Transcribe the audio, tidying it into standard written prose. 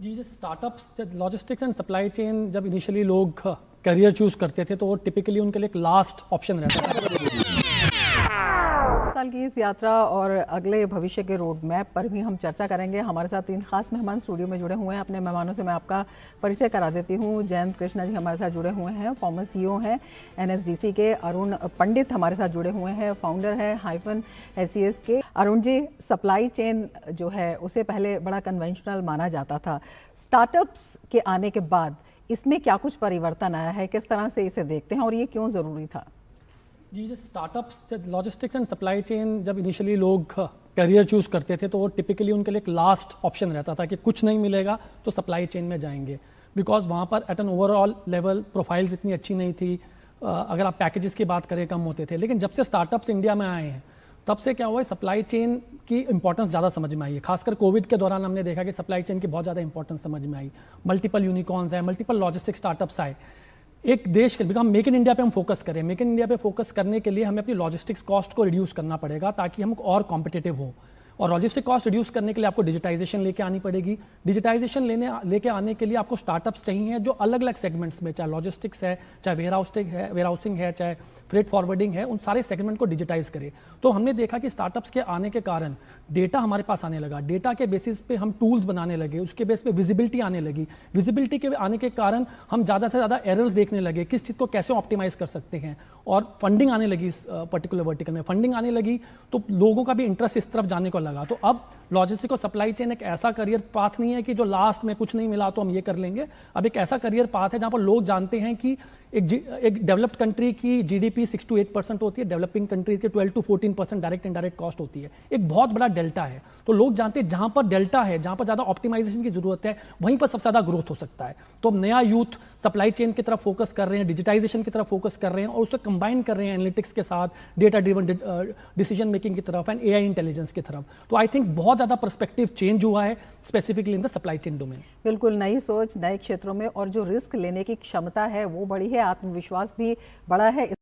जी, जो startups logistics and supply chain जब initially लोग करियर चूज करते थे तो वो टिपिकली उनके लिए एक लास्ट ऑप्शन रहता था। साल की इस यात्रा और अगले भविष्य के रोड मैप पर भी हम चर्चा करेंगे। हमारे साथ 3 खास मेहमान स्टूडियो में जुड़े हुए हैं। अपने मेहमानों से मैं आपका परिचय करा देती हूँ। जयंत कृष्णा जी हमारे साथ जुड़े हुए हैं, फॉर्मर सीईओ हैं एनएसडीसी के। अरुण पंडित हमारे साथ जुड़े हुए हैं, फाउंडर है हाइफन एसीएस के। अरुण जी, सप्लाई चेन जो है उसे पहले बड़ा कन्वेंशनल माना जाता था। स्टार्टअप्स के आने के बाद इसमें क्या कुछ परिवर्तन आया है, किस तरह से इसे देखते हैं और ये क्यों ज़रूरी था? जी, जो startups logistics and supply chain जब इनिशियली लोग करियर चूज करते थे तो वो टिपिकली उनके लिए एक लास्ट ऑप्शन रहता था कि कुछ नहीं मिलेगा तो सप्लाई चेन में जाएंगे, बिकॉज वहाँ पर at an overall level profiles इतनी अच्छी नहीं थी। अगर आप पैकेजेस की बात करें कम होते थे, लेकिन जब से स्टार्टअप्स इंडिया में आए हैं तब से क्या हुआ है, सप्लाई चेन की इंपॉर्टेंस ज़्यादा समझ में आई है। खासकर कोविड के दौरान हमने देखा कि सप्लाई चेन की बहुत ज़्यादा इंपॉर्टेंस समझ में आई। मल्टीपल यूनिकॉर्न्स आए, मल्टीपल लॉजिस्टिक स्टार्टअप्स आए। एक देश के बिकॉज मेक इन इंडिया पे हम फोकस करें, मेक इन इंडिया पे फोकस करने के लिए हमें अपनी लॉजिस्टिक्स कॉस्ट को रिड्यूस करना पड़ेगा ताकि हम और कॉम्पिटिटिव हो। और लॉजिस्टिक कॉस्ट रिड्यूस करने के लिए आपको डिजिटाइजेशन लेके आनी पड़ेगी। डिजिटाइजेशन लेके आने के लिए आपको स्टार्टअप्स चाहिए जो अलग अलग सेगमेंट्स में, चाहे लॉजिस्टिक्स है, चाहे वेयरहाउसिंग है, चाहे फ्रेट फॉरवर्डिंग है, उन सारे सेगमेंट को डिजिटाइज करे। तो हमने देखा कि स्टार्टअप्स के आने के कारण डेटा हमारे पास आने लगा, डेटा के बेसिस पे हम टूल्स बनाने लगे, उसके बेस पे विजिबिलिटी आने लगी। विजिबिलिटी के आने के कारण हम ज़्यादा से ज़्यादा एरर्स देखने लगे, किस चीज़ को कैसे ऑप्टिमाइज कर सकते हैं। और फंडिंग आने लगी इस पर्टिकुलर वर्टिकल में, फंडिंग आने लगी तो लोगों का भी इंटरेस्ट इस तरफ जाने को लगा। तो अब लॉजिस्टिक और सप्लाई चेन एक ऐसा करियर पाथ नहीं है कि जो लास्ट में कुछ नहीं मिला तो हम ये कर लेंगे। अब एक ऐसा करियर पाथ है जहाँ पर लोग जानते हैं कि एक डेवलप्ड कंट्री की जीडीपी 6 to 8% होती है, डेवलपिंग कंट्री के 12 to 14% डायरेक्ट इनडायरेक्ट कॉस्ट होती है। एक बहुत बड़ा डेल्टा है। तो लोग जानते हैं जहां पर डेल्टा है, जहां पर ज्यादा ऑप्टिमाइजेशन की जरूरत है, वहीं पर सबसे ज्यादा ग्रोथ हो सकता है। तो अब नया यूथ सप्लाई चेन की तरफ फोकस कर रहे हैं, डिजिटाइजेशन की तरफ फोकस कर रहे हैं और उसे कंबाइन कर रहे हैं एनालिटिक्स के साथ, डेटा ड्रिवन डिसीजन मेकिंग की तरफ एंड एआई इंटेलिजेंस की तरफ। तो आई थिंक बहुत ज्यादा पर्सपेक्टिव चेंज हुआ है specifically in the supply chain domain. बिल्कुल नई सोच, नए क्षेत्रों में, और जो रिस्क लेने की क्षमता है वो बढ़ी है, आत्मविश्वास भी बढ़ा है।